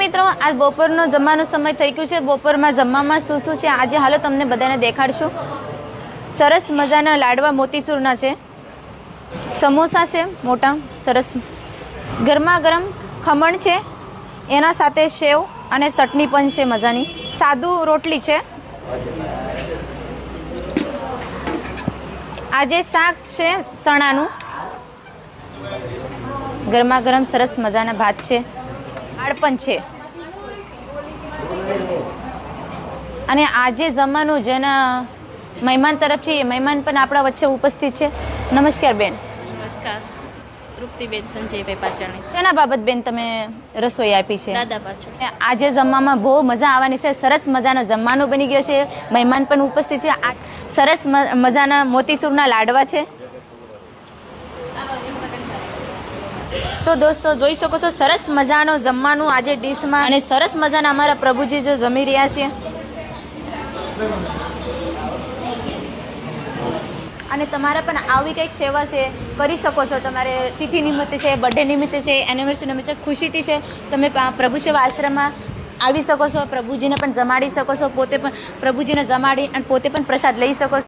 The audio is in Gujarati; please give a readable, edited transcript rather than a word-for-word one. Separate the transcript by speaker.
Speaker 1: મિત્રો, આજ બપોરનો જમવાનો સમય થઈ ગયો છે. બપોરમાં જમવામાં શું શું છે આજે હાલો તમને બધાને દેખાડશું. સરસ મજાના લાડવા મોતીચૂરના છે, સમોસા છે મોટા સરસ, ગરમા ગરમ ખમણ છે, એના સાથે સેવ અને ચટણી પણ છે મજાની, સાદું રોટલી છે, આજે શાક છે ચણાનું, ગરમા ગરમ સરસ મજાના ભાત છે, દાળ પણ છે. અને આજે જમવાનું જેના મહેમાન તરફથી મહેમાન પણ આપણા વચ્ચે ઉપસ્થિત છે. નમસ્કાર બેન.
Speaker 2: નમસ્કાર. તૃપ્તિબેન સંજયભાઈ પાચાણી.
Speaker 1: શેના બાબત બેન તમે રસોઈ આપી છે?
Speaker 2: દાદા પાછળ.
Speaker 1: આજે જમવામાં બહુ મજા આવવાની છે. સરસ મજાનો જમવાનું બની ગયો છે, મહેમાન પણ ઉપસ્થિત છે. આ સરસ મજાના મોતીચૂરના લાડવા છે. તો દોસ્તો જોઈ શકો છો સરસ મજાનો જમવાનું આજે ડીશમાં, અને સરસ મજાના અમારા પ્રભુજી જો જમી રહ્યા છે. અને તમારે પણ આવી કંઈક સેવા છે કરી શકો છો. તમારે તિથિ નિમિત્તે છે, બર્થડે નિમિત્તે છે, એનિવર્સરી નિમિત્તે ખુશીથી છે, તમે પ્રભુ સેવા આશ્રમમાં આવી શકો છો. પ્રભુજીને પણ જમાડી શકો છો, પોતે પણ પ્રભુજીને જમાડી અને પોતે પણ પ્રસાદ લઈ શકો છો.